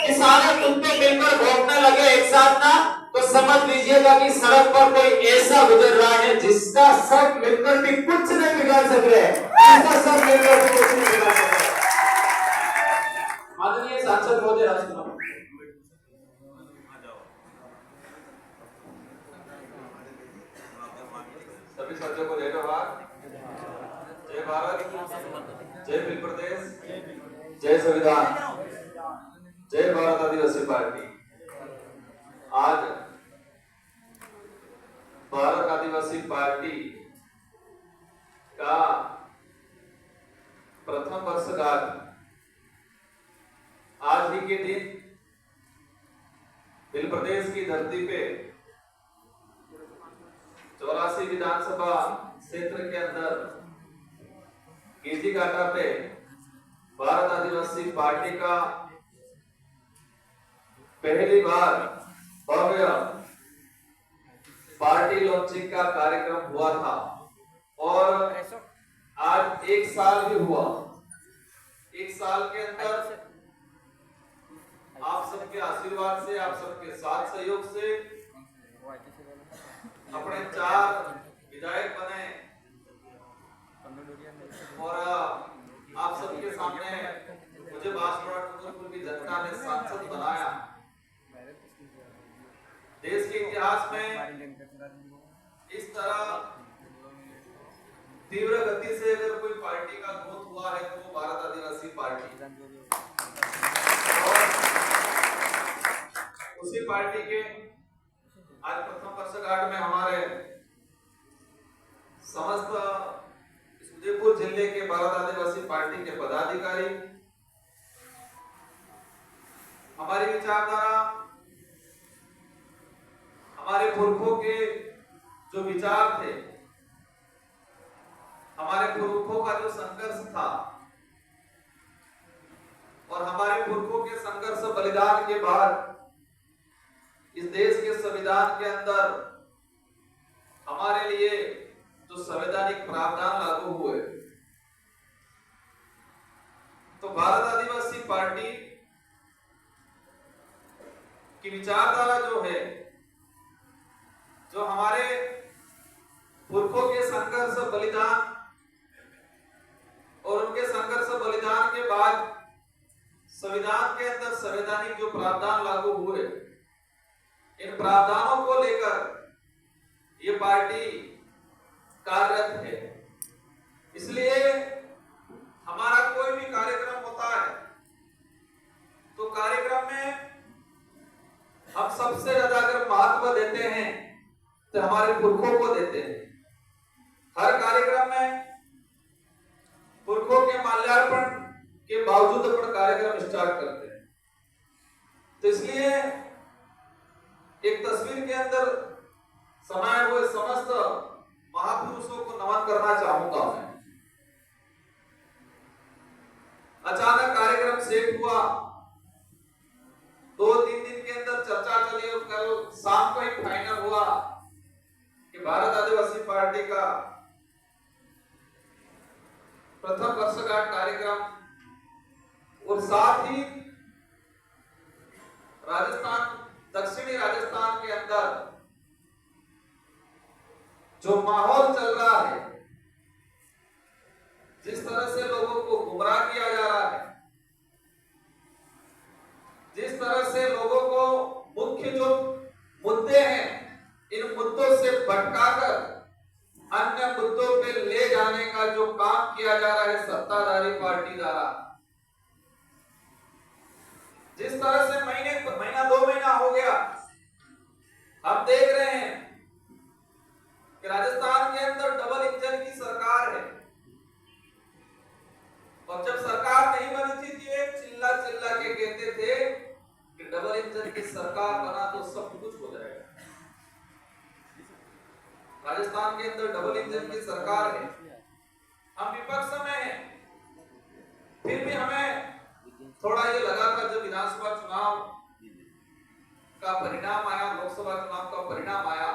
किसान कुत्ते मिलकर भौंकने लगे एक साथ ना, तो समझ लीजिएगा कि सड़क पर कोई ऐसा गुजर रहा है जिसका सब मिलकर भी कुछ नहीं बिगाड़ सक रहे, जिसका सब मिलकर भी कुछ नहीं बिगाड़ सक रहे। माननीय सांसद महोदय राजकुमार, सभी साथियों को जय जवाहर, जय भारत, जय भील प्रदेश, जय संविधान, जय भारत आदिवासी पार्टी। आज भारत आदिवासी पार्टी का प्रथम वर्षगांठ आज ही के दिन भील प्रदेश की धरती पे 84 विधानसभा क्षेत्र के अंदर गेजी घाटा पे भारत आदिवासी पार्टी का पहली बार भव्य पार्टी लॉन्चिंग का कार्यक्रम हुआ था और आज एक साल भी हुआ। एक साल के अंदर आप सबके आशीर्वाद से, आप सबके साथ सहयोग से अपने 4 विधायक बने और आप सबके सामने मुझे बांसवाड़ा डूंगरपुर की जनता ने सांसद बनाया। देश के इतिहास में इस तरह तीव्र गति से अगर कोई पार्टी का ग्रोथ हुआ है तो वो भारत आदिवासी पार्टी, और उसी पार्टी के आज प्रथम वर्षगांठ में हमारे समस्त उदयपुर जिले के भारत आदिवासी पार्टी के पदाधिकारी, हमारी विचारधारा, हमारे पुरखों के जो विचार थे, हमारे पुरखों का जो संघर्ष था और हमारे पुरखों के संघर्ष बलिदान के बाद इस देश के संविधान के अंदर हमारे लिए जो संवैधानिक प्रावधान लागू हुए, तो भारत आदिवासी पार्टी की विचारधारा जो है, जो हमारे पुरखों के संघर्ष बलिदान और उनके संघर्ष बलिदान के बाद संविधान के अंदर संवैधानिक जो प्रावधान लागू हुए, इन प्रावधानों को लेकर ये पार्टी कार्यरत है। इसलिए हमारा कोई भी कार्यक्रम होता है तो कार्यक्रम में हम सबसे ज्यादा अगर महत्व देते हैं तो हमारे पुरखों को देते हैं। हर कार्यक्रम में पुरखों के माल्यार्पण के बावजूद अपन कार्यक्रम स्टार्ट करते हैं। तो इसलिए एक तस्वीर के अंदर समाये हुए समस्त महापुरुषों को नमन करना चाहूंगा मैं। अचानक कार्यक्रम सेट हुआ, 2-3 दिन के अंदर चर्चा चली और कल शाम को ही फाइनल हुआ कि भारत आदिवासी पार्टी का प्रथम वर्षगांठ कार्यक्रम और साथ ही राजस्थान, दक्षिणी राजस्थान के अंदर जो माहौल चल रहा है, जिस तरह से लोगों को गुमराह किया जा रहा है, जिस तरह से लोगों को मुख्य जो मुद्दे हैं, इन मुद्दों से भटकाकर अन्य मुद्दों पे ले जाने का जो काम किया जा रहा है सत्ताधारी पार्टी द्वारा, जिस तरह से महीना 2 महीना हो गया हम देख रहे हैं कि राजस्थान के अंदर डबल इंजन की सरकार है और जब सरकार नहीं बनी थी तो ये चिल्ला चिल्ला के कहते थे कि डबल इंजन की सरकार बना तो सब कुछ हो जाएगा। राजस्थान के अंदर डबल इंजन की सरकार है, हम विपक्ष में हैं, फिर भी हमें थोड़ा ये लगा था जब विधानसभा चुनाव का परिणाम आया, लोकसभा चुनाव का परिणाम आया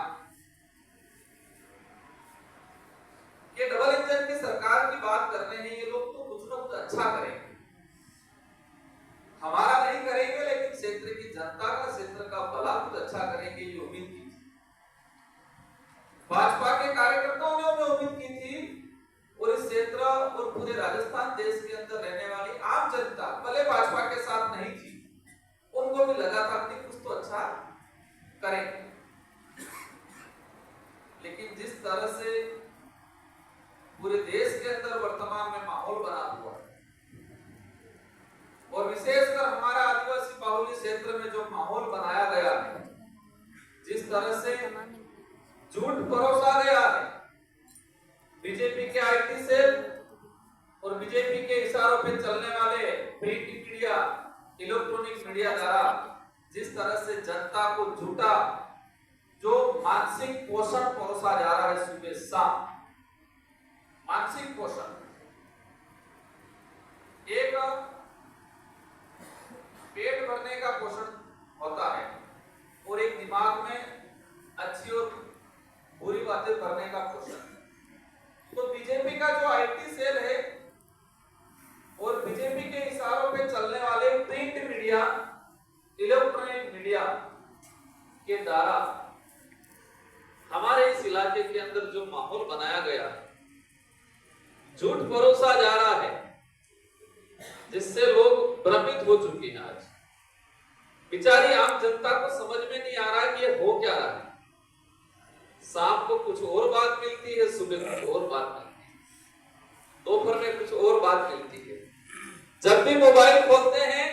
कि डबल इंजन की सरकार की बात करने हैं ये लोग तो कुछ ना कुछ अच्छा करेंगे। और विशेषकर हमारा आदिवासी बाहुल्य क्षेत्र में जो माहौल बनाया गया है, जिस तरह से झूठ परोसा गया है, बीजेपी के आईटी सेल और बीजेपी के इशारों पे चलने वाले प्रिंट मीडिया, इलेक्ट्रॉनिक मीडिया द्वारा जिस तरह से जनता को झूठा जो मानसिक पोषण परोसा जा रहा है, सुबह शाम मानसिक पोषण, एक पेट भरने का पोषण होता है और एक दिमाग में अच्छी और बुरी बातें करने का पोषण। तो बीजेपी का जो आईटी सेल है और बीजेपी के इशारों पे चलने वाले प्रिंट मीडिया, इलेक्ट्रॉनिक मीडिया के द्वारा हमारे इस इलाके के अंदर जो माहौल बनाया गया है, झूठ परोसा जा रहा है, जिससे लोग भ्रमित हो चुके हैं। आज बेचारी आम जनता को समझ में नहीं आ रहा कि ये हो क्या रहा है। शाम को कुछ और बात मिलती है, सुबह कुछ और बात मिलती है, दोपहर में कुछ और बात मिलती है। जब भी मोबाइल खोलते हैं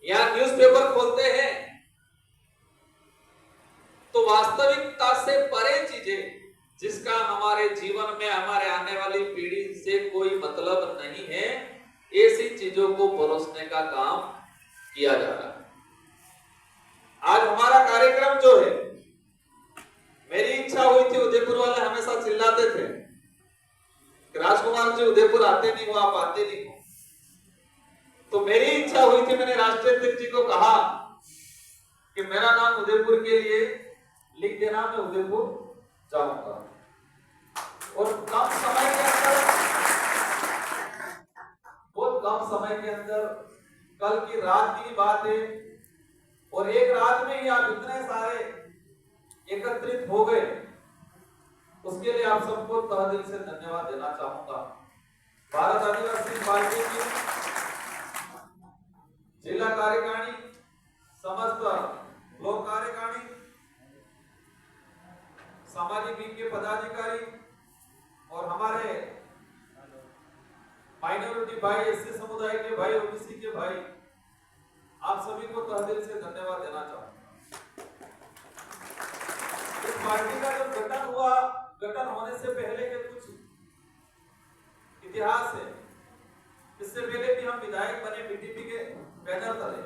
या न्यूज़पेपर खोलते हैं तो वास्तविकता से परे चीजें, जिसका हमारे जीवन में हमारे आने वाली पीढ़ी से कोई मतलब नहीं है, ऐसी चीजों को परोसने का काम किया जा रहा है। आज हमारा कार्यक्रम जो है, मेरी इच्छा हुई थी, उदयपुर वाले हमेशा चिल्लाते थे कि राजकुमार जी उदयपुर आते नहीं हो, आप आते नहीं हो। तो मेरी इच्छा हुई थी, मैंने राष्ट्रीय अध्यक्ष जी को कहा कि मेरा नाम उदयपुर के लिए लिख देना, मैं उदयपुर जाऊंगा। और कम समय के अंदर, बहुत कम समय के अंदर, कल की रात की बात है, और एक रात में ही आप इतने सारे एकत्रित हो गए, उसके लिए आप सबको तहे दिल से धन्यवाद देना चाहूंगा। भारत आदिवासी पार्टी की जिला कार्यकारिणी, समस्त ब्लॉक कार्यकारिणी, सामाजिक विंग के पदाधिकारी और हमारे माइनॉरिटी भाई, एससी समुदाय के भाई, ओबीसी के भाई, आप सभी को तहे दिल से धन्यवाद देना चाहूंगा। इस पार्टी का जब गठन हुआ, गठन होने से पहले के कुछ इतिहास है। इससे पहले भी हम विधायक बने बीटीपी के बैनर तले।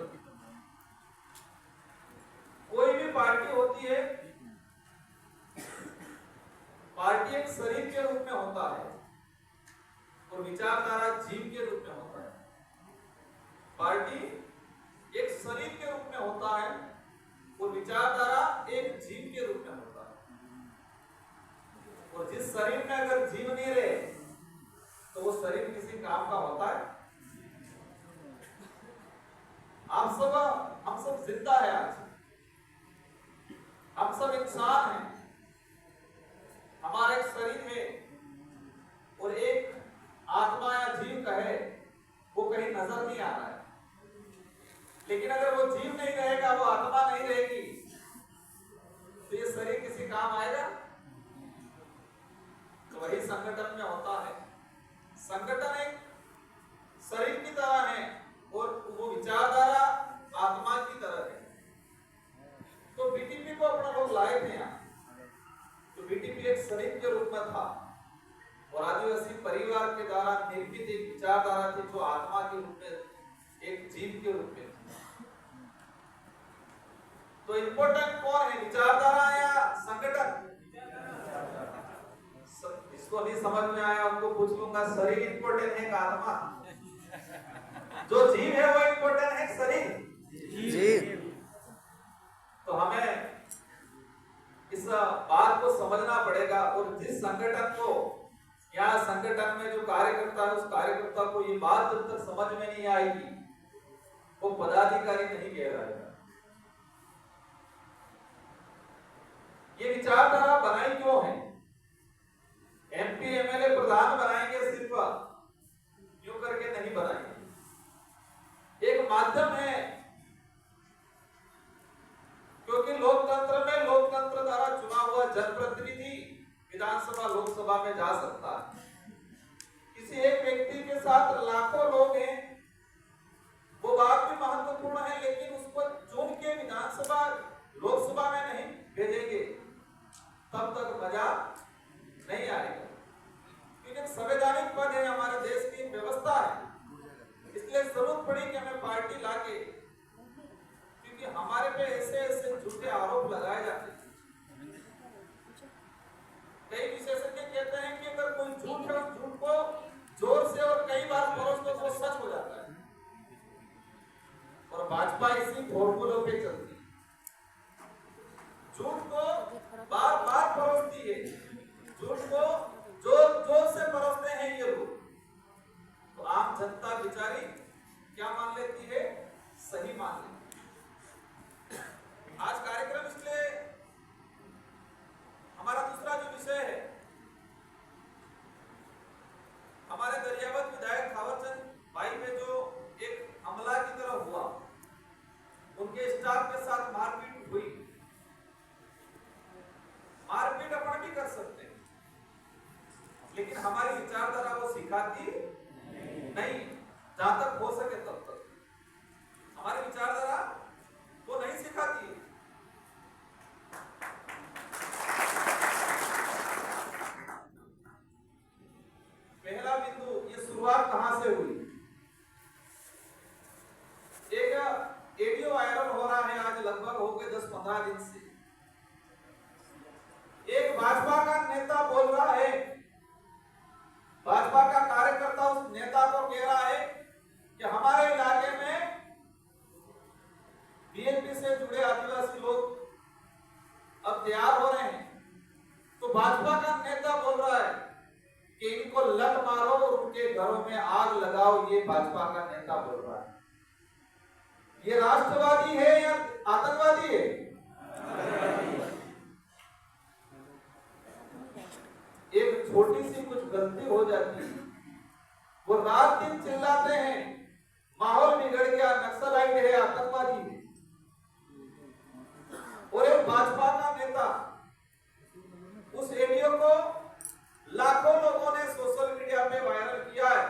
कोई भी पार्टी होती है, पार्टी एक शरीर के रूप में होता है और विचारधारा जीव के रूप में होता है। पार्टी एक शरीर के रूप में होता है और विचारधारा एक जीव के रूप में होता है। और जिस शरीर में अगर जीव नहीं रहे तो वो शरीर किसी काम का होता है? हम सब जिंदा है, आज हम सब इंसान हैं, हमारा एक शरीर है और एक आत्मा या जीव कहे, वो कहीं नजर नहीं आ रहा है। लेकिन अगर वो जीव नहीं रहेगा, वो आत्मा नहीं रहेगी, तो ये शरीर किसी काम आएगा? तो वही संगठन में होता है। संगठन एक शरीर की तरह है और वो विचारधारा आत्मा की तरह है। तो बीटीपी को अपना लोग लाए थे यहाँ, तो बीटीपी एक शरीर के रूप में था और आदिवासी परिवार के द्वारा निर्मित एक विचारधारा थी जो आत्मा के रूप में, एक जीव के रूप में। तो इम्पोर्टेंट कौन है, विचारधारा या संगठन? इसको नहीं समझ में आया उनको पूछ लूंगा, शरीर इम्पोर्टेंट है का आत्मा? जो जीव है वो इम्पोर्टेंट है, शरीर जी। तो हमें इस बात को समझना पड़ेगा। और जिस संगठन को या संगठन में जो कार्यकर्ता है, उस कार्यकर्ता को ये बात जब तक समझ में नहीं आएगी, वो पदाधिकारी नहीं कहलाएगा। ये विचारधारा बनाई क्यों है? एमपी एमएलए प्रधान बनाएंगे सिर्फ यूं करके नहीं बनाएंगे। एक माध्यम है, क्योंकि लोकतंत्र में लोकतंत्र द्वारा चुना हुआ जनप्रतिनिधि विधानसभा लोकसभा में जा सकता है। किसी एक व्यक्ति के साथ लाखों लोग हैं, वो और भाजपा इसी फॉर्मूलों पे चलती है, झूठ को बार बार परोसती है, झूठ को जोर जोर से परोसते हैं ये लोग। तो आम जनता बेचारी क्या मान लेती है? सही मान लेती है। आज कार्यक्रम इसलिए हमारा दूसरा जो विषय है, हमारे दरियावत विधायक थावरचंद भाई पे जो एक हमला की तरह हुआ, उनके स्टाफ के साथ मारपीट हुई। मारपीट अपन भी कर सकते हैं, लेकिन हमारी विचारधारा वो सिखाती नहीं, जहां तक हो सके तब तक हमारी विचारधारा वो नहीं सिखाती है। पहला बिंदु, ये शुरुआत कहां से हुई? एक वीडियो वायरल हो रहा है आज लगभग हो गए 10-15 दिन से। एक भाजपा का नेता बोल रहा है, भाजपा का कार्यकर्ता उस नेता को कह रहा है कि हमारे इलाके में बीएनपी से जुड़े आदिवासी लोग अब तैयार हो रहे हैं। तो भाजपा का नेता बोल रहा है कि इनको लत मारो और उनके घरों में आग लगाओ। ये भाजपा का नेता बोल रहा है। ये राष्ट्रवादी है या आतंकवादी है? एक छोटी सी कुछ गलती हो जाती है, वो रात दिन चिल्लाते हैं माहौल बिगड़ गया, नक्सलाइट है, आतंकवादी है। और एक भाजपा का नेता, उस वीडियो को लाखों लोगों ने सोशल मीडिया पे वायरल किया है,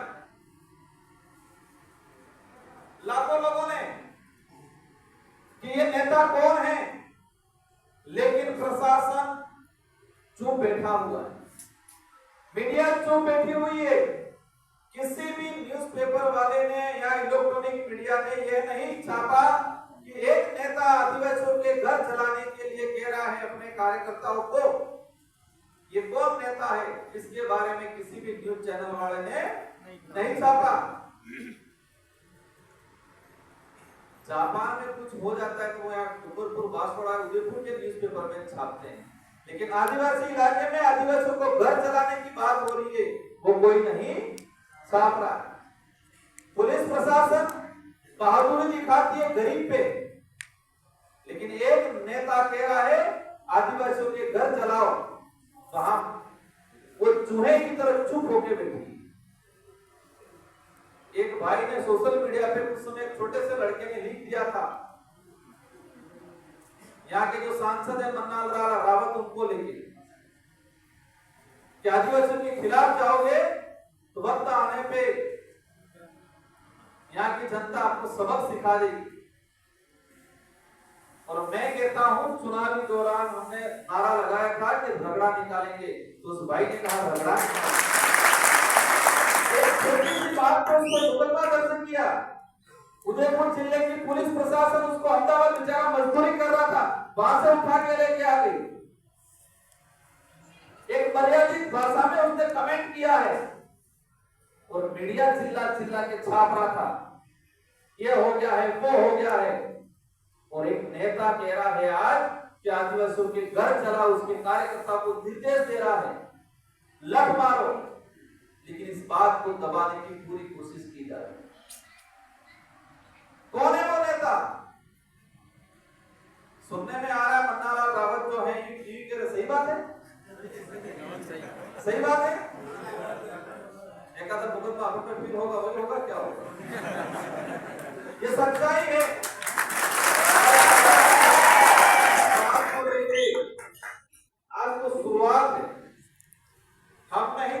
लाखों लोगों ने, कि ये नेता कौन है। लेकिन प्रशासन चुप बैठा हुआ है, मीडिया चुप बैठी हुई है। किसी भी न्यूज़पेपर वाले ने या इलेक्ट्रॉनिक मीडिया ने यह नहीं छापा कि एक नेता आदिवासियों के घर चलाने के लिए कह रहा है अपने कार्यकर्ताओं को। ये कौन नेता है, इसके बारे में किसी भी न्यूज चैनल वाले ने नहीं छापा। जापान में कुछ हो जाता है तो वो यहाँ डूंगरपुर, बांसवाड़ा, उदयपुर के न्यूज़पेपर में छापते हैं, लेकिन आदिवासी इलाके में आदिवासियों को घर चलाने की बात हो रही है, वो कोई नहीं छाप रहा। पुलिस प्रशासन बहादुरी दिखाती है गरीब पे, लेकिन एक नेता कह रहा है आदिवासियों के घर चलाओ, वहां वो चूहे की तरह चुप होके बैठी। एक भाई ने सोशल मीडिया पे कुछ समय एक छोटे से लड़के ने लिख दिया था, यहाँ के जो सांसद है मन्नाल रावत, उनको लेके कि आदिवासियों के खिलाफ जाओगे तो वक्त आने पे यहाँ की जनता आपको सबक सिखा देगी। और मैं कहता हूं चुनावी दौरान हमने नारा लगाया था कि झगड़ा निकालेंगे, तो उस भाई ने कहा झगड़ा एक छोटी सी बात को उसको मुकदमा दर्ज किया। उदयपुर जिले की पुलिस प्रशासन उसको अहमदाबाद बेचारा मजदूरी कर रहा था, वहां से उठा के लेके आ गई। एक मर्यादित भाषा में उसने कमेंट किया है और मीडिया चिल्ला चिल्ला के छाप रहा था ये हो गया है, वो हो गया है। और एक नेता कह रहा है आज कि आदिवासियों के घर चला, उसके कार्यकर्ता को निर्देश दे रहा है लठ मारो, लेकिन इस बात को दबाने की पूरी कोशिश की जा रही है। कौन है वो नेता? सुनने में आ रहा है मन्नालाल रावत जो है ये टीवी के रहे। सही बात है, सही बात है। एक आधा मुकदमा आप पे फिर होगा, वही होगा, क्या होगा? ये सच्चाई है। आज तो शुरुआत है। हम नहीं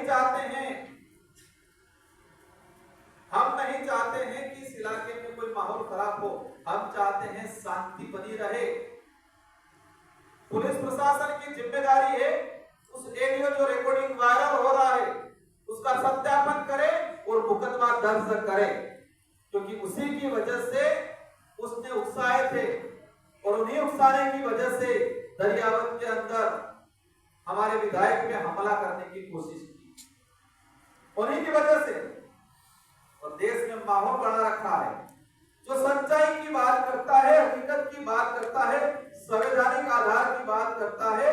चाहते हैं कि इस इलाके में कोई माहौल खराब हो, हम चाहते हैं शांति बनी रहे। पुलिस प्रशासन की जिम्मेदारी है उस वीडियो जो रिकॉर्डिंग वायरल हो रहा है उसका सत्यापन करे और मुकदमा दर्ज करे, क्योंकि उसी की वजह से उसने उकसाए थे और उन्हीं उकसाने की वजह से दरियावत के अंदर हमारे विधायक पे हमला करने की कोशिश की, उन्हीं की वजह से। और देश में माहौल बना रखा है। जो सच्चाई की बात संवैधानिक आधार की बात करता है,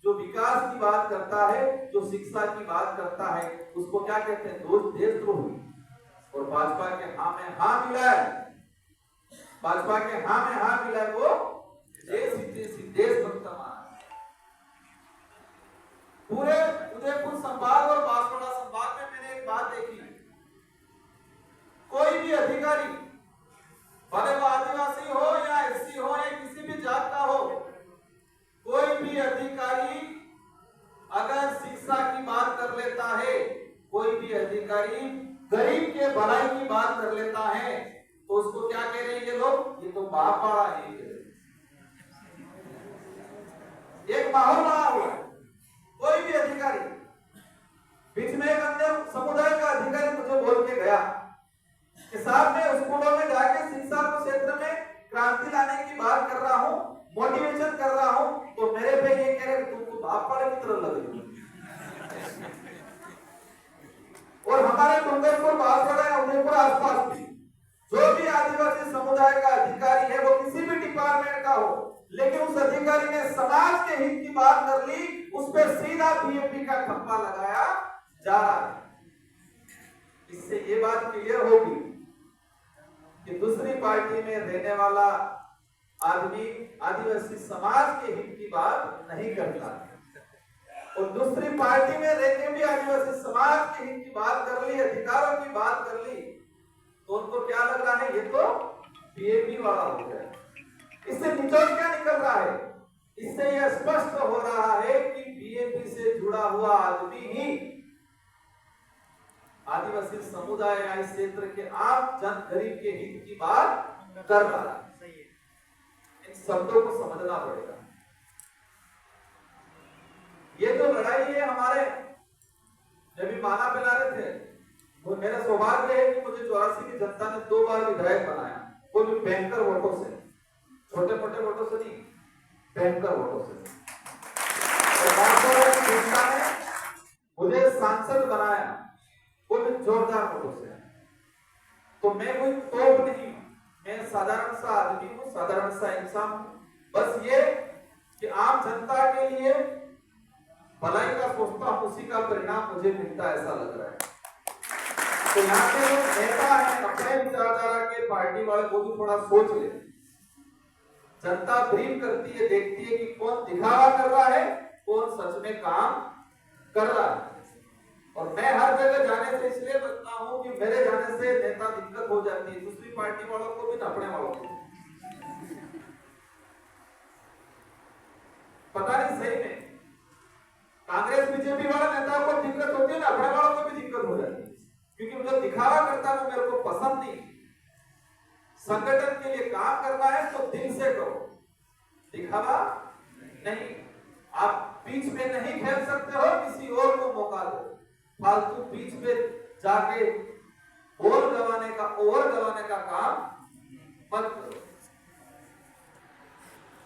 जो विकास की बात करता है, जो शिक्षा की बात करता है, उसको क्या कहते हैं? देशद्रोही। और भाजपा के हाँ में हाँ मिलाए, भाजपा के हाँ में हाँ मिलाए, वो देशभक्त माना। पूरे उदयपुर संभाग और बांसवाड़ा संभाग में मैंने एक बात देखी, कोई भी अधिकारी, भले वो आदिवासी हो या एससी हो या किसी भी जात का हो, कोई भी अधिकारी अगर शिक्षा की बात कर लेता है, कोई भी अधिकारी गरीब के भलाई की बात कर लेता है, तो उसको क्या कह रहे हैं ये लोग? ये तो बापाड़ा है। एक माहौल बना हुआ है। कोई भी अधिकारी, बीच में एक अन्य समुदाय का अधिकारी मुझे बोल के गया कि साहब मैं स्कूलों में जाके शिक्षा के क्षेत्र में क्रांति लाने की बात कर रहा हूँ, मोटिवेशन कर रहा हूँ, तो मेरे पे ये कह रहे कि तुम तो बापाड़ा की तरह लग रही। और हमारे डूंगरपुर, बांसवाड़ा या उदयपुर आसपास भी जो भी आदिवासी समुदाय का अधिकारी है, वो किसी भी डिपार्टमेंट का हो, लेकिन उस अधिकारी ने समाज के हित की बात कर ली, उस पर सीधा बीएमपी का ठप्पा लगाया जा रहा है। इससे ये बात क्लियर होगी कि दूसरी पार्टी में रहने वाला आदमी आदिवासी समाज के हित की बात नहीं करता, और दूसरी पार्टी में रहकर भी आदिवासी समाज के हित की बात कर ली, अधिकारों की बात कर ली, तो उनको क्या लग रहा है? ये तो बीएमपी वाला हो गया। इससे निचोड़ क्या निकल रहा है? इससे यह स्पष्ट हो रहा है कि बीएमपी से जुड़ा हुआ आदमी ही आदिवासी समुदाय या इस क्षेत्र के आम जन गरीब के हित की बात कर रहा है। इन शब्दों को समझना पड़ेगा। ये जो लड़ाई है हमारे, जब भी माना पिला रहे थे, वो मेरा सौभाग्य है कि मुझे 84 की जनता ने 2 बार विधायक बनाया, वो भी भयंकर वोटों से, छोटे मोटे वोटों से नहीं, भयंकर वोटों से। जनता ने मुझे सांसद बनाया, वो भी जोरदार वोटों से। तो मैं कोई तोप नहीं, मैं साधारण सा आदमी हूँ, साधारण सा इंसान हूँ। बस ये कि आम जनता के लिए भलाई का सोचता हूँ, उसी का परिणाम मुझे मिलता है, ऐसा लग रहा है। तो यहाँ के जो नेता है, अपने विचारधारा के पार्टी वाले, वो भी थोड़ा सोच ले। जनता ब्रीफ करती है, देखती है कि कौन दिखावा कर रहा है, कौन सच में काम कर रहा है। और मैं हर जगह जाने से इसलिए बचता हूं कि मेरे जाने से नेता दिक्कत हो जाती है, दूसरी पार्टी वालों को भी, अपने वालों को। पता नहीं सही में कांग्रेस बीजेपी वाले नेताओं को दिक्कत होती है ना, अपने वालों को भी दिक्कत हो जाती है, क्योंकि जो दिखावा करता है वो मेरे को पसंद नहीं। संगठन के लिए काम करना है तो दिल से करो, दिखावा नहीं। आप बीच में नहीं खेल सकते हो, किसी और को मौका दो। फालतू बीच में जाके ओवर गवाने का काम मत करो,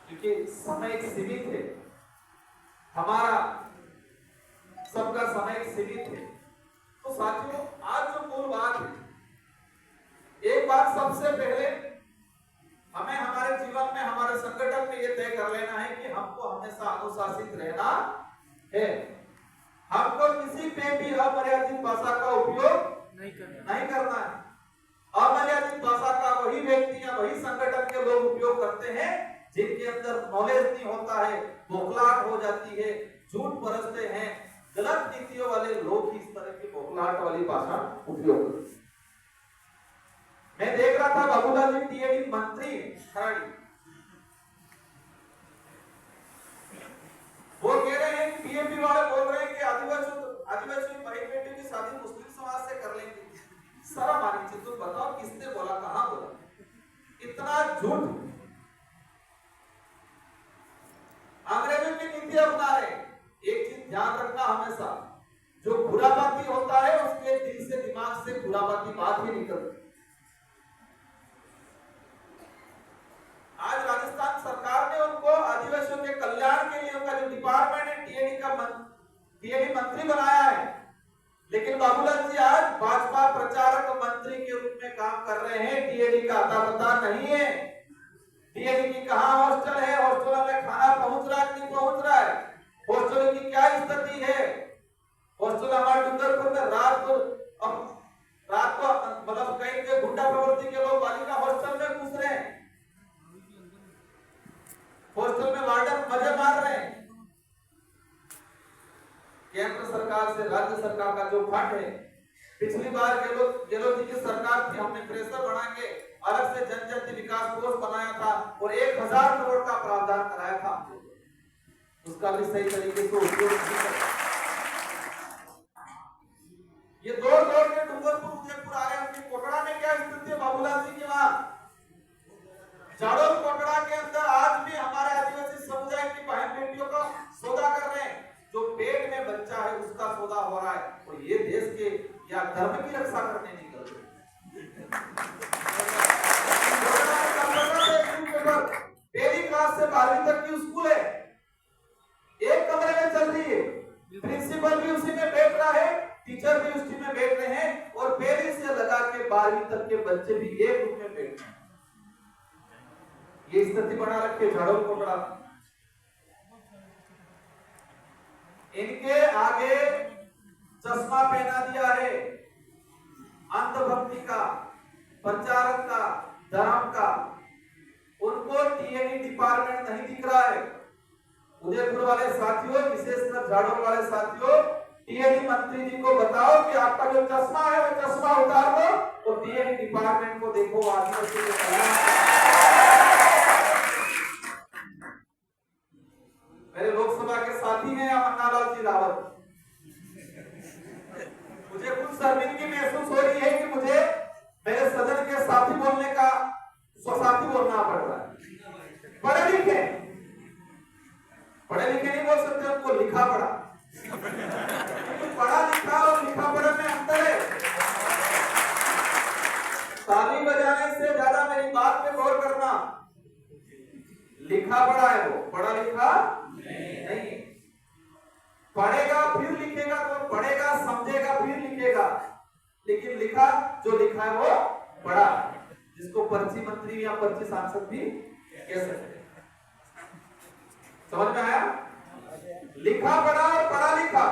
क्योंकि समय सीमित है, हमारा सबका समय सीमित है। तो साथियों, आज जो मूल बात है, एक बात सबसे पहले हमें हमारे जीवन में, हमारे संगठन में यह तय कर लेना है कि हमको हमेशा अनुशासित रहना है। हमको किसी पे भी अमर्यादित भाषा का उपयोग नहीं करना है। अमर्यादित भाषा का वही व्यक्ति या वही संगठन के लोग उपयोग करते हैं जिनके अंदर नॉलेज नहीं होता है, बौखलाहट हो जाती है, झूठ बरसते हैं। गलत नीतियों वाले लोग ही इस तरह की बौखलाहट वाली भाषा उपयोग करते हैं। मैं देख रहा था बाबूलाल जी टीएडी मंत्री खराड़ी, वो कह रहे हैं कि बीएमपी वाले बोल रहे हैं कि आदिवासी भाई बेटी की शादी मुस्लिम समाज से कर लेंगे। शर्म आनी चाहिए। तुम बताओ किसने बोला, कहां बोला? इतना झूठ। अंग्रेजों की नीति अपना रहे। एक चीज ध्यान रखना हमेशा, जो खुरापाती होता है उसके दिल से, दिमाग से खुरापाती बात ही निकलती। आज राजस्थान सरकार ने उनको आदिवासियों के कल्याण के लिए उनका जो डिपार्टमेंट है टीएडी मंत्री बनाया है, लेकिन बाबूलाल जी आज भाजपा प्रचारक मंत्री के रूप में काम कर रहे हैं। टीएडी का अता पता नहीं है। टीएडी की कहां हॉस्टल है, हॉस्टल हॉस्टल की क्या स्थिति है। हॉस्टल हमारे डूंगरपुर में रात को मतलब कई के गुंडा प्रवृत्ति के लोग बालिका हॉस्टल में घुस रहे हैं, हॉस्टल में वार्डन मजे मार रहे हैं। केंद्र सरकार से राज्य सरकार का जो फंड है, पिछली बार गहलोत जी की सरकार थी, हमने प्रेशर बना के अलग से जनजाति विकास कोष बनाया था और 1000 करोड़ का प्रावधान कराया था, उसका भी सही तरीके से उपयोग नहीं किया। ये दौड़ के डूंगरपुर उदयपुर आ रहे हैं, उनकी कोटड़ा में क्या स्थिति है बाबूलाल जी की वहां जाड़ों कोटड़ा के अंदर आज भी हमारे आदिवासी समुदाय की बहन बेटियों का सौदा कर रहे हैं। जो पेट में बच्चा है उसका सौदा हो रहा है और ये देश के या धर्म की रक्षा करने निकल रहे हैं। पहली क्लास से 12वीं तक की स्कूल है, एक कमरे में चल रही है, प्रिंसिपल भी उसी में बैठ रहा है, टीचर भी उसी में बैठ रहे हैं और पहली से लगा के 12वीं तक के बच्चे भी एक रूम में बैठ रहे हैं। ये स्थिति बना रखी झाड़ों कोटड़ा। इनके आगे चश्मा पहना दिया है अंधभक्ति का, प्रचारक का, धर्म का। उनको टीएडी डिपार्टमेंट नहीं दिख रहा है। उदयपुर वाले साथियों, विशेषकर झाड़ों वाले साथियों, टीएडी मंत्री जी को बताओ कि आपका जो चश्मा है वो चश्मा उतार दो और टीएडी डिपार्टमेंट को देखो। मेरे लोकसभा के साथी हैं मन्नालाल जी रावत, मुझे कुछ शर्मिंदगी महसूस हो रही है कि मुझे मेरे सदन के साथी बोलने का स्वसाथी बोलना पड़ रहा है। पढ़े लिखे नहीं बोल सकते, उनको लिखा पढ़ा। पढ़ा लिखा और लिखा पढ़ा में अंतर है। ताली बजाने से ज्यादा मेरी बात पे गौर करना। लिखा पढ़ा है वो, पढ़ा लिखा नहीं। पढ़ेगा फिर लिखेगा, तो पढ़ेगा समझेगा फिर लिखेगा, लेकिन लिखा जो लिखा है वो पढ़ा, जिसको पर्ची मंत्री या पर्ची सांसद भी कह सकते हैं। समझ में आया? लिखा पढ़ा और पढ़ा लिखा।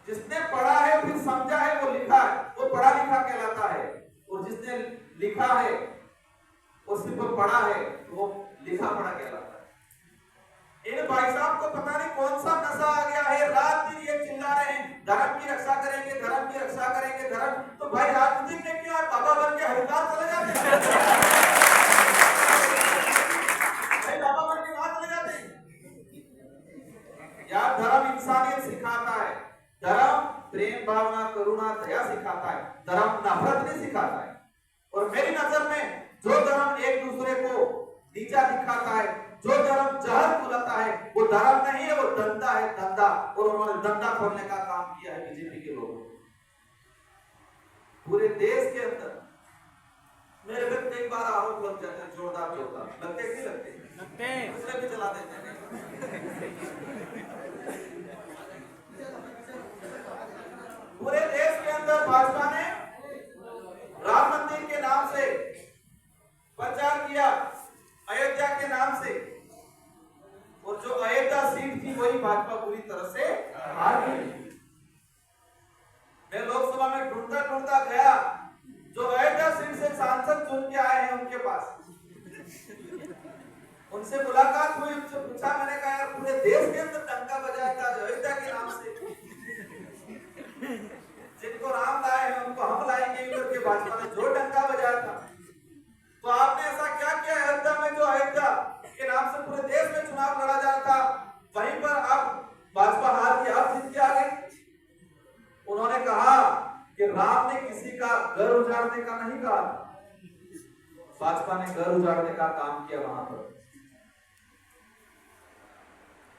जिसने पढ़ा है फिर समझा है वो लिखा है, वो पढ़ा लिखा कहलाता है। और जिसने लिखा है और सिर्फ पढ़ा है तो वो लिखा पढ़ा कहलाता है। इन भाई साहब को पता नहीं कौन सा नशा आ गया है, रात दिन ये चिल्ला रहे हैं धर्म की रक्षा करेंगे, धर्म की रक्षा करेंगे, धर्म। तो भाई राजनीतिक ने क्यों बाबा बन के हरिद्वार चले जाते हैं? भाई बाबा बन के वहां चले जाते हैं यार। धर्म इंसानियत सिखाता है, धर्म प्रेम भावना करुणा दया सिखाता है, धर्म नफरत नहीं सिखाता है। और मेरी नजर में जो धर्म एक दूसरे को नीचा दिखाता है, जो धर्म जहर फुलाता है, वो धर्म नहीं है, वो धंधा है, धंधा। और उन्होंने धंधा खोलने का काम किया है बीजेपी के लोगों ने पूरे देश के अंदर। मेरे पे कई बार आरोप लग जाते हैं, जोरदार लगते नहीं लगते? दूसरे भी चला देते हैं। पूरे देश के अंदर भाजपा ने राम मंदिर के नाम से प्रचार किया, अयोध्या के नाम से, और जो अयोध्या सीट थी वही भाजपा पूरी तरह से हार गई। मैं लोकसभा में ढूंढता गया, जो अयोध्या सीट से सांसद चुन के आए हैं उनके पास, उनसे मुलाकात हुई, उनसे पूछा, मैंने कहा यार पूरे देश के अंदर डंका बजाया था अयोध्या के नाम से, जिनको राम लाए हैं उनको हम लाएंगे करके भाजपा ने जो डंका बजाया था। तो आपने ऐसा क्या किया अयोध्या में, जो अयोध्या के नाम से पूरे देश में चुनाव लड़ा जा रहा था, वहीं पर आप भाजपा हार की, आप जीत के आ गए। उन्होंने कहा कि राम ने किसी का घर उजाड़ने का नहीं कहा, भाजपा ने घर उजाड़ने का काम किया वहां पर।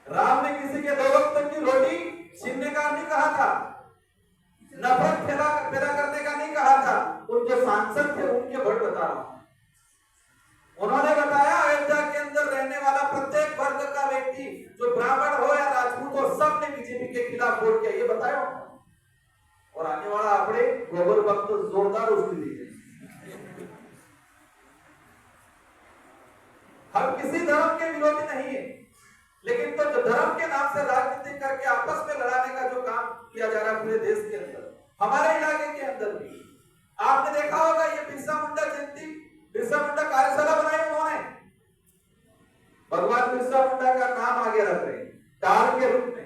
राम ने किसी के 2 वक्त की रोटी छीनने का नहीं कहा था, नफरत पैदा करने का नहीं कहा था। उनके सांसद थे, उनके वर्ड बता रहा हूं। उन्होंने बताया अयोध्या के अंदर रहने वाला प्रत्येक वर्ग का व्यक्ति, जो ब्राह्मण हो या राजपूत हो, सब ने बीजेपी के खिलाफ वोट किया, ये बताया। और आने वाला अपने गोबर वक्त जोरदार उसकी दीजिए। हम किसी धर्म के विरोधी नहीं है, लेकिन तो जो धर्म के नाम से राजनीति करके आपस में लड़ाने का जो काम किया जा रहा है पूरे देश के अंदर, हमारे इलाके के अंदर भी आपने देखा होगा, ये बिरसा मुंडा जयंती, बिरसा मुंडा कार्यशाला बनाई उन्होंने, भगवान बिरसा मुंडा का नाम आगे रख रहे हैं तार के रूप में।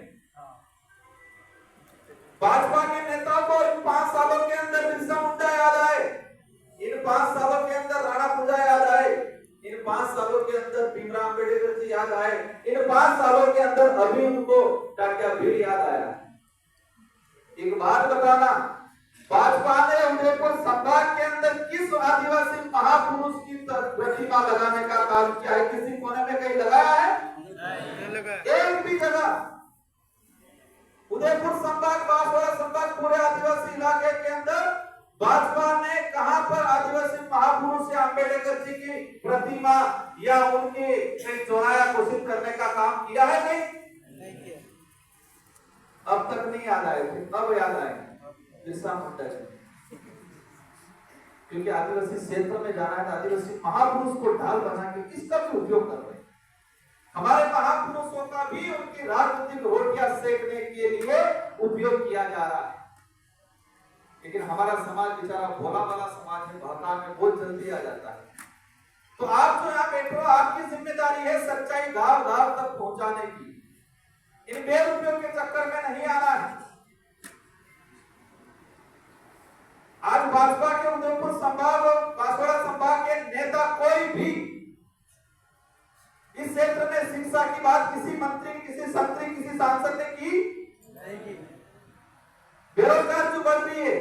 भाजपा के नेताओं को इन 5 सालों के अंदर बिरसा मुंडा याद आए, इन 5 सालों के अंदर राणा पूजा याद आए, इन 5 सालों के अंदर भीमराव अम्बेडकर जी याद आए, इन 5 सालों के अंदर अभी उनको टाटा भीड़ याद आया। एक बात बताना, भाजपा ने उदयपुर संभाग के अंदर किस आदिवासी महापुरुष की प्रतिमा लगाने का काम किया है? किसी कोने में कहीं लगाया है? नहीं लगाया। एक भी जगह उदयपुर संभाग, बांसवाड़ा संभाग, पूरे आदिवासी इलाके के अंदर भाजपा ने कहां पर आदिवासी महापुरुष या अम्बेडकर जी की प्रतिमा या उनकी कहीं चौराया घोषित करने का काम किया है? नहीं किया। अब तक नहीं याद आए थे, अब याद आए बिरसा मुंडा जी, क्योंकि आदिवासी क्षेत्र में जाना है, आदिवासी महापुरुष को ढाल बना के इसका भी उपयोग कर रहे हैं। हमारे महापुरुषों का भी उनकी राजनीतिक रोटियां सेकने के लिए उपयोग किया जा रहा है। लेकिन हमारा समाज बेचारा भोला वाला समाज है, बहका में बहुत जल्दी आ जाता है। तो आप जो यहाँ बैठो, आपकी जिम्मेदारी है सच्चाई गांव गांव तक पहुंचाने की। इन बेरुपयोग के चक्कर में नहीं आना है। आज भाजपा के उदयपुर संभाग और बांसवाड़ा संभाग के नेता कोई भी इस क्षेत्र में शिक्षा की बात किसी मंत्री, किसी संतरी, किसी सांसद ने की नहीं की। बेरोजगार जो बढ़ रही है,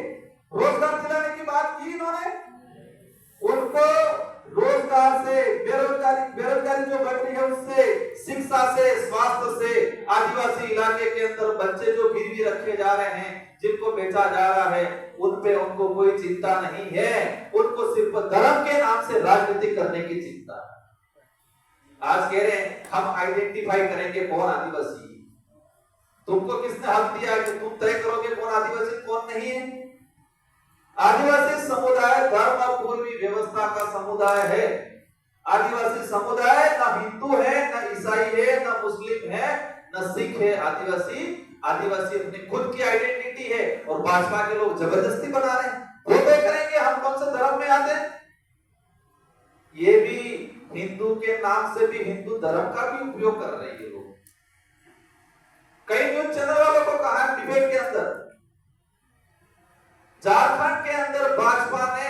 रोजगार दिलाने की बात की इन्होंने? उनको रोजगार से, बेरोजगारी जो बढ़ रही है उससे, शिक्षा से, स्वास्थ्य से, आदिवासी इलाके के अंदर बच्चे जो गिरवी रखे जा रहे हैं, जिनको बेचा जा रहा है, उन पे उनको कोई चिंता नहीं है। उनको सिर्फ धर्म के नाम से राजनीति करने की चिंता है। आज कह रहे हैं हम आइडेंटिफाई करेंगे कौन आदिवासी। तुमको किसने हक दिया है कि तुम तय करोगे कौन आदिवासी कौन नहीं है? आदिवासी समुदाय धर्म और पूर्वी व्यवस्था का समुदाय है। आदिवासी समुदाय न हिंदू है, न ईसाई है, न मुस्लिम है, न सिख है। आदिवासी अपनी खुद की आइडेंटिटी है और भाजपा के लोग जबरदस्ती बना रहे हैं। वो तय करेंगे हम कौन से धर्म में आते हैं। ये भी हिंदू के नाम से भी हिंदू धर्म का भी उपयोग कर रहे हैं लोग। कई न्यूज चैनल वालों को कहा डिबेट के अंदर, झारखंड के अंदर भाजपा ने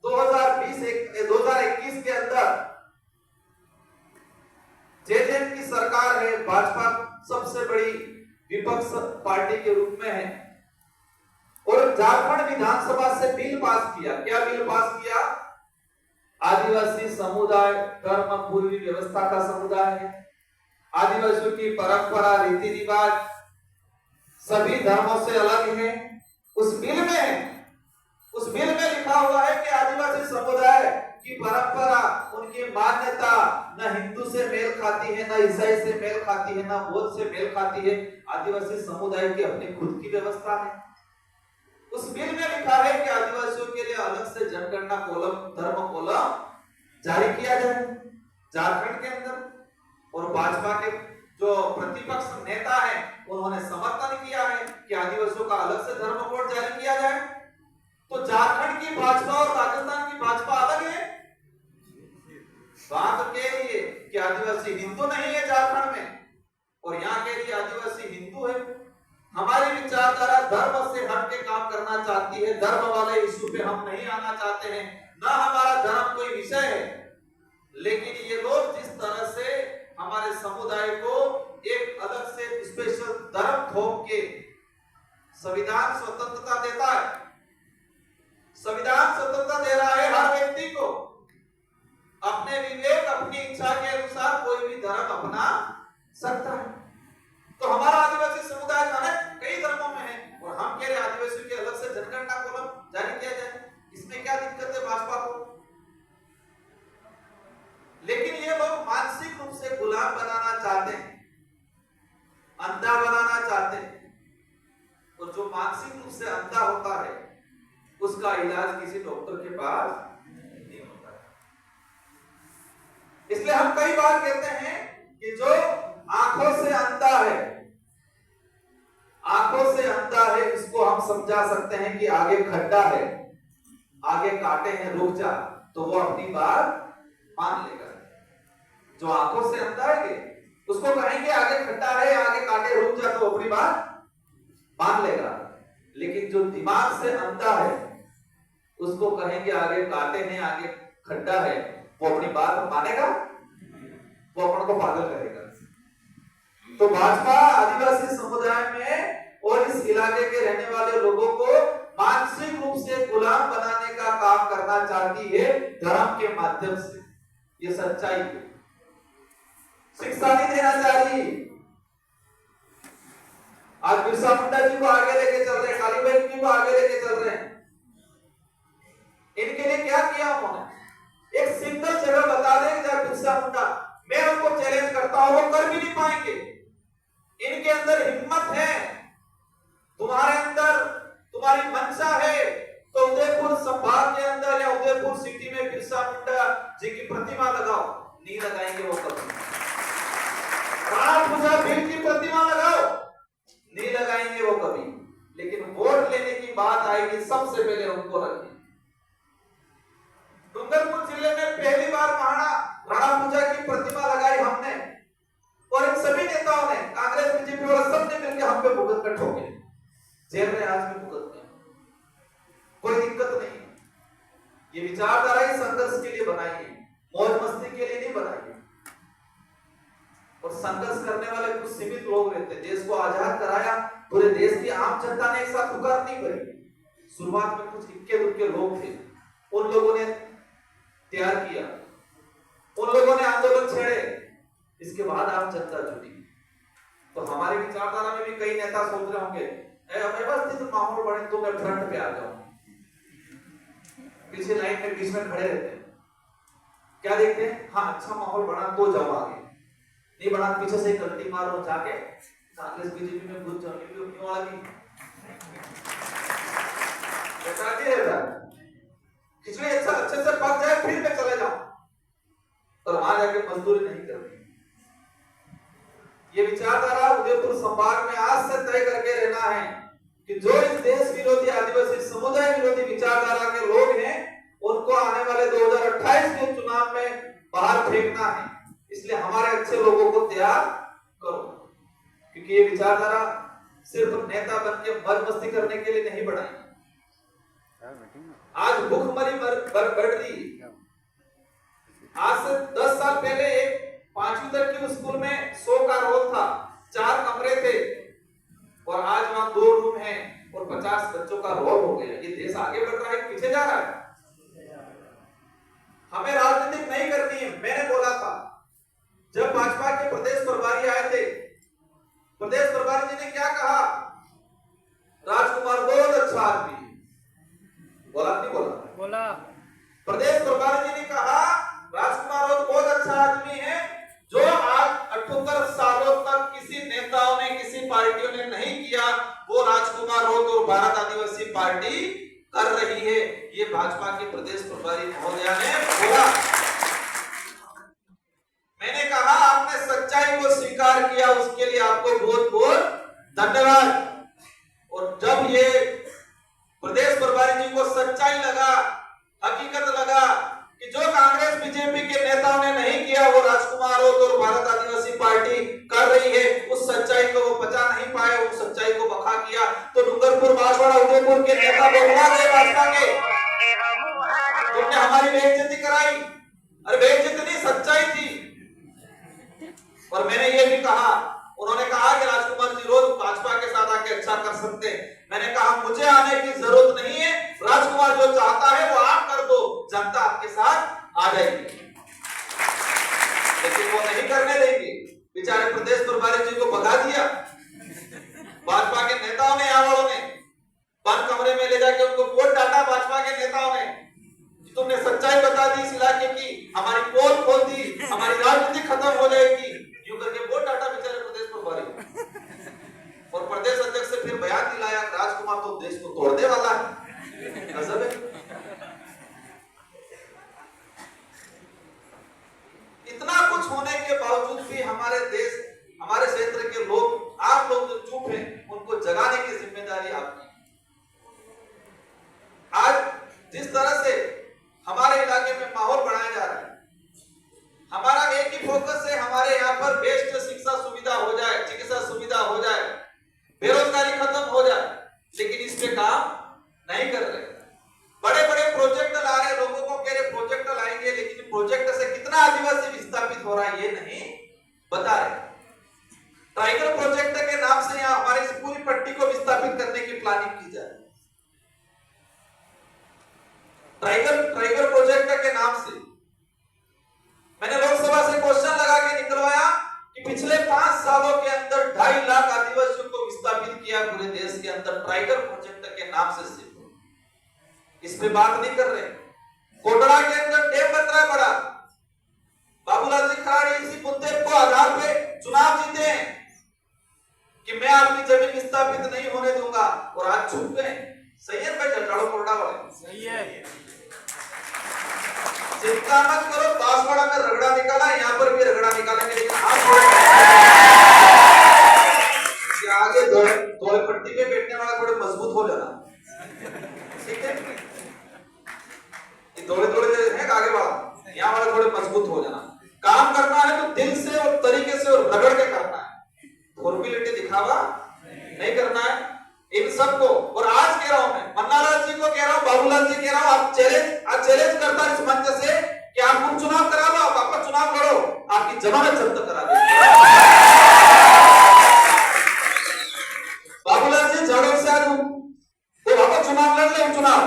2021 के अंदर जेजेएम की सरकार है, भाजपा सबसे बड़ी विपक्ष पार्टी के रूप में है, और झारखंड विधानसभा से बिल पास किया। क्या बिल पास किया? आदिवासी समुदाय धर्म पूर्वी व्यवस्था का समुदाय है। आदिवासियों की परंपरा, रीति रिवाज सभी धर्मों से अलग है। उस बिल में लिखा हुआ है कि आदिवासी समुदाय की परंपरा, उनकी मान्यता न हिंदू से मेल खाती है, न ईसाई से मेल खाती है, न बौद्ध से मेल खाती है। आदिवासी समुदाय की अपनी खुद की व्यवस्था है। उस बिल में लिखा है कि आदिवासियों के लिए अलग से जनगणना कॉलम, धर्म कॉलम जारी किया जाए झारखंड के अंदर। और भाजपा के जो प्रतिपक्ष नेता हैं उन्होंने समर्थन किया है कि आदिवासियों का अलग से धर्म कोड जारी किया जाए। तो झारखंड की भाजपा और राजस्थान की भाजपा अलग है। बात कह रही है कि आदिवासी हिंदू नहीं है झारखंड में, और यहाँ कह रही है आदिवासी हिंदू है। हमारी विचारधारा धर्म से हट के काम करना चाहती है। धर्म वाले इशू पे हम नहीं आना चाहते हैं, ना हमारा धर्म कोई विषय है। लेकिन ये लोग जिस तरह से हमारे समुदाय को एक अलग से स्पेशल धर्म थोप के, संविधान स्वतंत्रता देता है, संविधान स्वतंत्रता दे रहा है हर व्यक्ति को अपने विवेक, अपनी इच्छा के अनुसार कोई भी धर्म अपना सकता है। तो हमारा आदिवासी समुदाय का है, कई धर्मों में है, और हम कह रहे आदिवासियों के अलग से जनगणना कॉलम जारी किया जाए। इसमें क्या दिक्कत है भाजपा को? लेकिन ये लोग मानसिक रूप से गुलाम बनाना चाहते हैं, अंधा बनाना चाहते हैं, और जो मानसिक रूप से अंधा होता है उसका इलाज किसी डॉक्टर के पास नहीं होता है। इसलिए हम कई बार कहते हैं कि जो आंखों से अंधा है, आंखों से अंधा है, इसको हम समझा सकते हैं कि आगे खड्डा है, आगे कांटे हैं, रुक जा, तो वो अपनी बात मान लेगा। जो आंखों से अंधा है उसको कहेंगे आगे खड्डा है, आगे कांटे, रुक जा, तो अपनी बात मान लेगा। लेकिन जो दिमाग से अंधा है उसको कहेंगे आगे कांटे हैं, आगे खड्डा है, वो अपनी बात मानेगा? वो अपन को पागल करेगा। तो भाजपा आदिवासी समुदाय में और इस इलाके के रहने वाले लोगों को मानसिक रूप से गुलाम बनाने का काम करना चाहती है धर्म के माध्यम से। ये सच्चाई है। शिक्षा नहीं देना चाह रही। आज बिरसा मुंडा जी को आगे लेके चल रहे हैं, काली बहन जी को आगे लेके चल रहे हैं। इनके लिए क्या किया उन्होंने? एक सिंगल जगह बता दें कि बिरसा मुंडा, मैं उनको चैलेंज करता हूं, वो कर भी नहीं पाएंगे। इनके अंदर हिम्मत है, तुम्हारे अंदर तुम्हारी मंशा है, तो उदयपुर संभाग के अंदर या उदयपुर सिटी में बिरसा मुंडा जी की प्रतिमा लगाओ। नहीं लगाएंगे वो कभी। राणा भीम की प्रतिमा लगाओ, नहीं लगाएंगे वो कभी। लेकिन वोट लेने की बात आएगी, सबसे पहले उनको रखिए। डूंगरपुर जिले में पहली बार राणा पूजा की प्रतिमा लगाई हमने, और इन सभी नेताओं ने, कांग्रेस बीजेपी वाले सब ने मिलकर हम पे भुगत कर ठोके। जेल में आज भी भुगत में, कोई दिक्कत नहीं। ये विचारधारा ही संघर्ष के लिए बनाई है, मौज मस्ती के लिए नहीं बनाई है। और संघर्ष करने वाले कुछ सीमित लोग रहते हैं। देश को आजाद कराया, पूरे देश की आम जनता ने एक साथ हुकार नहीं भरी। शुरुआत में कुछ इक्के दुक्के लोग थे, उन लोगों ने तैयार किया, उन लोगों ने आंदोलन छेड़े, इसके बाद आम जनता जुटी। तो हमारे विचारधारा में भी कई नेता सोच रहे होंगे व्यवस्थित माहौल बने तो मैं फ्रंट पे आ जाऊं, पीछे लाइन में बीच में खड़े रहते हैं। क्या देखते हैं? हाँ, अच्छा माहौल बना तो जाओ आगे, नहीं बना पीछे से गलती मारो, जाके कांग्रेस बीजेपी में घुस जाओ। क्यों वाला की खिचड़ी अच्छा अच्छे से पक जाए फिर मैं चले जाऊं, और वहां जाके मजदूरी नहीं करनी। ये विचारधारा उदयपुर संभाग में आज से तय करके रहना है कि जो इस देश विरोधी, आदिवासी समुदाय विरोधी विचारधारा के लोग हैं, उनको आने वाले 2028 के चुनाव में बाहर फेंकना है। इसलिए हमारे अच्छे लोगों को तैयार करो, क्योंकि ये विचारधारा सिर्फ नेता बन के मौज मस्ती करने के लिए नहीं बनाई। आज भूखमरी बढ़ रही। आज से 10 साल पहले एक 5वीं तक की स्कूल में 100 का रोल था, 4 कमरे थे, और आज वहां 2 रूम हैं और 50 बच्चों का रोल हो गया। ये देश आगे बढ़ रहा है, पीछे जा रहा है। हमें राजनीति नहीं करनी है। मैंने बोला था जब भाजपा के प्रदेश प्रभारी आए थे, प्रदेश प्रभारी जी ने क्या कहा? राजकुमार बहुत अच्छा आदमी है। बोला नहीं बोला? बोला। प्रदेश प्रभारी जी ने कहा राजकुमार बहुत अच्छा आदमी है, जो आज 78 सालों तक किसी नेताओं ने, किसी पार्टियों ने नहीं किया, वो राजकुमार और भारत आदिवासी पार्टी कर रही है। ये भाजपा के प्रदेश प्रभारी महोदया ने बोला। मैंने कहा आपने सच्चाई को स्वीकार किया, उसके लिए आपको बहुत बहुत धन्यवाद। और जब ये प्रदेश प्रभारी जी को सच्चाई लगा, हकीकत लगा कि जो कांग्रेस बीजेपी के नेताओं ने नहीं किया, वो राजकुमार और भारत आदिवासी पार्टी कर रही है, उस सच्चाई को वो पचा नहीं पाए, उस सच्चाई को बखा किया। तो डूंगरपुर, बांसवाड़ा, उदयपुर के नेता बोलवा गए भाजपा के, तुमने हमारी बेइज्जती कराई। अरे बेइज्जती नहीं, सच्चाई थी। और मैंने ये भी कहा, उन्होंने कहा कि राजकुमार जी रोज भाजपा के साथ आके अच्छा कर सकते हैं। मैंने कहा मुझे आने की जरूरत नहीं है, राजकुमार जो चाहता है वो आप कर दो, जनता आपके साथ आ जाएगी। लेकिन वो नहीं करने देंगे। बेचारे प्रदेश प्रभारी जी को भगा दिया भाजपा के नेताओं ने, यहाँ वालों ने बंद कमरे में ले जाके उनको वोट डाला। भाजपा के नेताओं ने तुमने सच्चाई बता दी इस इलाके की, हमारी पोल खोल दी, हमारी राजनीति खत्म हो जाएगी, यूं करके वोट डाटा बेचारे प्रदेश प्रभारी। और प्रदेश अध्यक्ष से फिर बयान दिलाया राजकुमार तो देश को तोड़ने वाला है। गजब है। इतना कुछ होने के बावजूद भी हमारे देश, हमारे इलाके में माहौल बनाया जा रहा है। हमारा एक ही फोकस है, हमारे यहाँ पर बेस्ट शिक्षा सुविधा हो जाए, चिकित्सा सुविधा हो जाए, बेरोजगारी खत्म हो जाए, लेकिन इस पे काम नहीं कर रहे। बड़े बड़े प्रोजेक्ट ला रहे, लोगों को कह रहे प्रोजेक्ट लाएंगे, लेकिन प्रोजेक्ट से कितना आदिवासी विस्थापित हो रहा है ये नहीं बता रहे। टाइगर प्रोजेक्ट के नाम से यहाँ हमारी इस पूरी पट्टी को विस्थापित करने की प्लानिंग की जाए। टाइगर प्रोजेक्ट के नाम से मैंने लोकसभा से क्वेश्चन लगा के निकलवाया कि पिछले 5 सालों के अंदर 2.5 लाख आदिवासियों को विस्थापित किया पूरे देश के अंदर टाइगर प्रोजेक्ट के नाम से। सिर्फ इस पे बात नहीं कर रहे। कोटड़ा के अंदर डैम बन रहा है बड़ा, बाबूलाल जी खराड़ी इसी मुद्दे को आधार पे चुनाव जीते हैं कि मैं आपकी जमीन विस्थापित नहीं होने दूंगा, और आज चुप गए। सही है भाई, जटाड़ो कोटड़ा वाले सही है। चिंता मत करो, बांसवाड़ा में रगड़ा निकाला, यहाँ पर भी रगड़ा निकालेंगे, लेकिन आगे थोड़े पट्टी पे बैठने वाला थोड़े मजबूत हो जाना, ठीक है। थोड़े है आगे वाला, यहाँ वाला थोड़े मजबूत हो जाना। काम करना है तो दिल से और तरीके से और रगड़ के करना है, फॉर्मेलिटी दिखावा नहीं करना है इन सबको। और आज कह रहा हूं मैं, मन्नालाल जी को कह रहा हूं, बाबूलाल जी कह रहा हूं, आप चैलेंज करता है इस मंच से कि आप चुनाव करा लो, आप आपका चुनाव लड़ो, आपकी जमानत जब्त करा दे। बाबूलाल जी झाड़ों से आज वो वापस चुनाव लड़ ले, चुनाव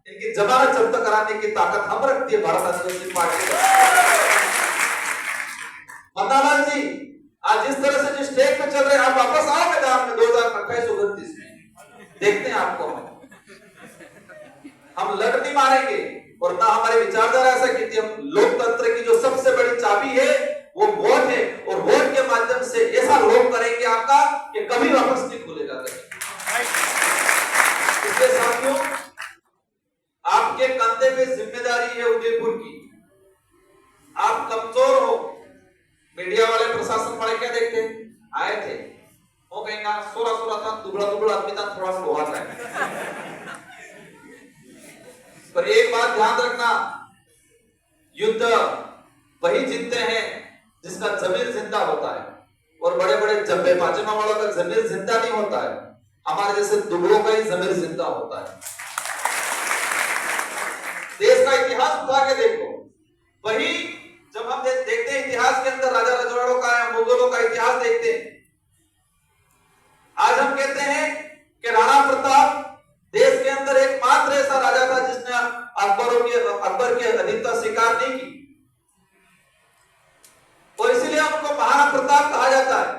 इनकी जमानत जब्त कराने की ताकत हम रखती है भारत आदिवासी पार्टी। मन्नालाल जी आज जिस तरह से जिस स्टेज पे चल रहे हैं, आप वापस आओ मैदान में 2028-29 में, देखते हैं आपको। हम लड़ नहीं मारेंगे, और ना हमारे विचारधारा ऐसा कहती है। हम लोकतंत्र की जो सबसे बड़ी चाबी है वो वोट है, और वोट के माध्यम से ऐसा लोग करेंगे आपका कि कभी वापस नहीं खुलेगा। इसलिए साथियों, आपके कंधे पे जिम्मेदारी है उदयपुर की। आप कमजोर हो, मीडिया वाले प्रशासन वाले क्या देखते आए थे, वो कहेंगे सोरा था, दुबड़ा आदमी था, थोड़ा लोहा था। पर एक बात ध्यान रखना, युद्ध वही जीतते हैं जिसका जमीर जिंदा होता है, और बड़े बड़े जब्बे पाजमा वालों का जमीर जिंदा नहीं होता है, हमारे जैसे दुबड़ों का ही जमीर जिंदा होता है। देश का इतिहास उठा के देखो, वही जब हम देखते हैं इतिहास के अंदर राजा रजवाड़ों का या मुगलों का इतिहास देखते हैं, आज हम कहते हैं कि राणा प्रताप देश के अंदर एकमात्र ऐसा राजा था जिसने अकबर की अधीनता स्वीकार नहीं की, और इसीलिए उनको महाराणा प्रताप कहा जाता है।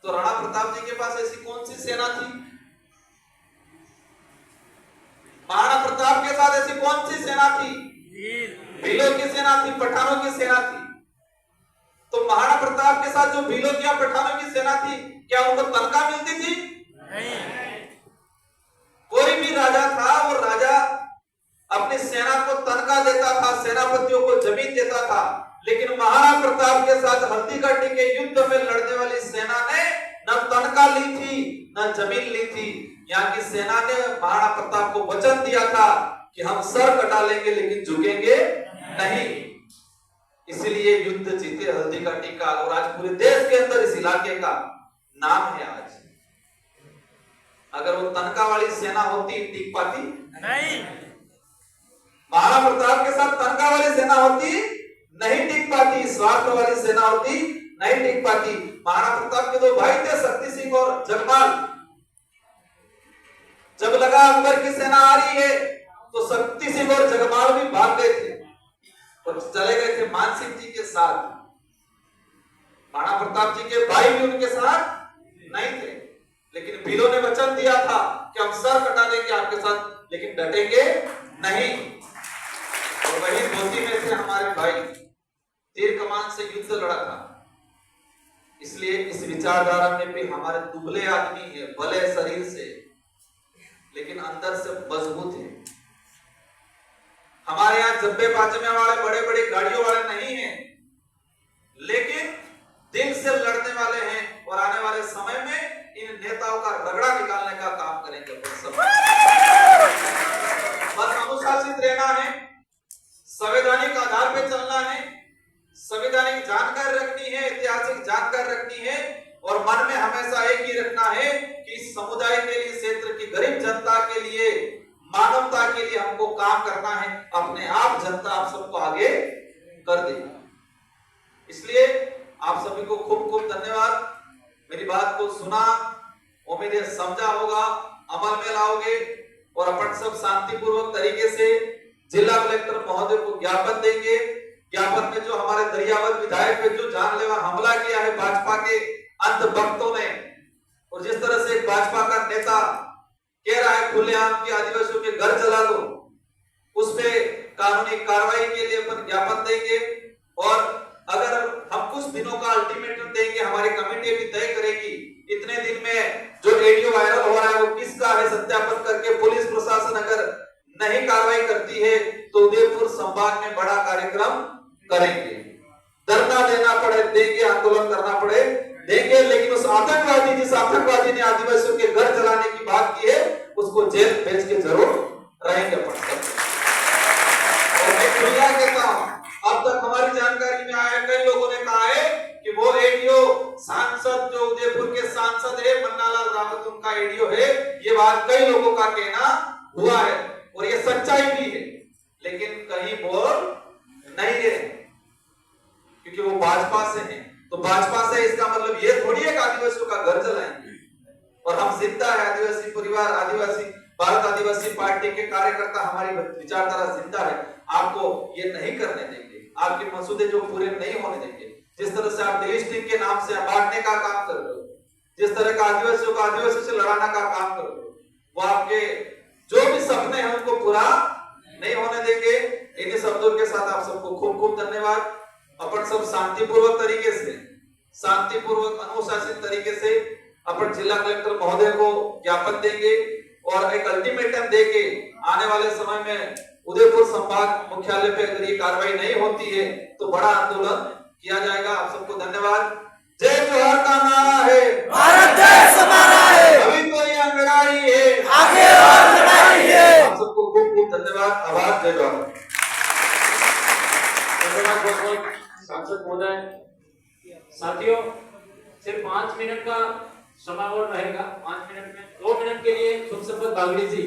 तो राणा प्रताप जी के पास ऐसी कौन सी सेना थी? महाराणा प्रताप के साथ ऐसी कौन सी सेना थी? भीलों की सेना थी, पठानों की सेना थी। तो महाराणा प्रताप के साथ जो भीलों की या पठानों की सेना थी, क्या उनको तनख्वाह मिलती थी? नहीं। कोई भी राजा था, वो राजा अपनी सेना को तनख्वाह देता था, सेनापतियों को जमीन देता था, लेकिन महाराणा प्रताप के साथ हल्दीघाटी के युद्ध में लड़ने वाली सेना ने न तनख्वाह ली थी न जमीन ली थी। यहाँ की सेना ने महाराणा प्रताप को वचन दिया था कि हम सर कटा लेंगे लेकिन झुकेंगे नहीं। इसलिए युद्ध जीते हल्दीघाटी का, और आज पूरे देश के अंदर इस इलाके का नाम है। आज अगर वो तनख्वाह वाली सेना होती, टिक पाती नहीं। महाराणा प्रताप के साथ तनख्वाह वाली सेना होती, नहीं टिक पाती। स्वार्थ वाली सेना होती, नहीं टिक पाती। महाराणा प्रताप के दो भाई थे, शक्ति सिंह और जगमाल। जब लगा अकबर की सेना आ रही है तो शक्ति सिंह और जगमाल भी भाग गए थे और चले गए थे मान सिंह जी के साथ। महाराणा प्रताप जी के भाई भी उनके साथ नहीं थे, लेकिन भीलों ने वचन दिया था कि हम सर कटा देंगे आपके साथ, लेकिन डटेंगे नहीं। और वही धोती में से हमारे भाई तीर कमान से युद्ध लड़ा था। इसलिए इस विचारधारा में भी हमारे दुबले आदमी है, भले शरीर से, लेकिन अंदर से मजबूत है। हमारे यहाँ जब्बे पाचमे वाले, बड़े बड़े गाड़ियों वाले नहीं हैं, लेकिन दिल से लड़ने वाले हैं, और आने वाले समय में इन नेताओं का रगड़ा निकालने का काम करेंगे। बस हम अनुशासित रहना है, संवैधानिक आधार पे चलना है, संवैधानिक जानकारी रखनी है, ऐतिहासिक जानकारी रखनी है और मन में हमेशा एक ही रखना है कि इस समुदाय के लिए, क्षेत्र की गरीब जनता के लिए, मानवता के लिए हमको काम करना है। अपने आप जनता आप सबको आगे कर देगी। इसलिए आप सभी को खूब खूब धन्यवाद। मेरी बात को सुना, उम्मीद है समझा होगा, अमल में लाओगे और अपन सब शांतिपूर्वक तरीके से जिला कलेक्टर महोदय को ज्ञापन देंगे। ज्ञापन में जो हमारे दरियावत विधायक पे जो जानलेवा हमला किया है भाजपा के अंधभक्तों ने, और जिस तरह से भाजपा का नेता कह रहा है खुलेआम कि आदिवासियों के घर जला दो, उस पे कानूनी कार्रवाई के लिए अपन ज्ञापन देंगे। और अगर हम कुछ दिनों का अल्टीमेटम देंगे, हमारी कमेटी भी तय करेगी इतने दिन में जो वीडियो वायरल हो रहा है वो किसका है, सत्यापन करके पुलिस प्रशासन अगर नहीं कार्रवाई करती है तो उदयपुर संभाग में बड़ा कार्यक्रम करेंगे। धरना देना पड़े देंगे, आंदोलन करना पड़े देंगे, लेकिन उस आतंकवादी, जिस आतंकवादी ने आदिवासियों के घर जलाने की बात की है, उसको जेल भेज के जरूर रहेंगे। और मैं खुला कहता हूं, अब तक हमारी जानकारी में आया, कई लोगों ने कहा है कि वो एडीओ सांसद जो उदयपुर के सांसद है मन्नालाल रावत, उनका एडीओ है। ये बात कई लोगों का कहना हुआ है और ये सच्चाई भी है, लेकिन कहीं बोल नहीं है क्योंकि वो भाजपा से हैं। तो भाजपा से इसका मतलब ये थोड़ी है कि आदिवासियों का घर जलाएंगे। और हम जिंदा है, आदिवासी परिवार, आदिवासी भारत आदिवासी पार्टी के कार्यकर्ता, हमारी विचारधारा जिंदा है। आपको ये नहीं करने देंगे, आपके मसूदे जो पूरे नहीं होने देंगे। जिस तरह से आप डिलिस्टिंग के नाम से बांटने का काम कर रहे हो, जिस तरह का आदिवासियों को आदिवासियों से लड़ाने का काम कर रहे हो, वो आपके जो भी सपने हैं उनको पूरा नहीं होने देंगे। इन्हीं शब्दों के साथ आप सबको खूब खूब धन्यवाद। अपन सब शांतिपूर्वक तरीके से, शांतिपूर्वक अनुशासित तरीके से अपन जिला कलेक्टर महोदय को ज्ञापन देंगे और एक अल्टीमेटम देके आने वाले समय में उदयपुर संभाग मुख्यालय पे अगर ये कार्रवाई नहीं होती है तो बड़ा आंदोलन किया जाएगा। आप सबको धन्यवाद। जय जोहार का नारा है, भारत देश हमारा है, अभी तो ये लड़ाई है, आगे और लड़ाई है। आप सबको खूब खूब धन्यवाद, आभार, जय जोहार। धन्यवाद बहुत बहुत सांसद महोदय। साथियों, सिर्फ 5 मिनट का समय और रहेगा। 5 मिनट में 2 मिनट के लिए सुन संपत बागड़ी जी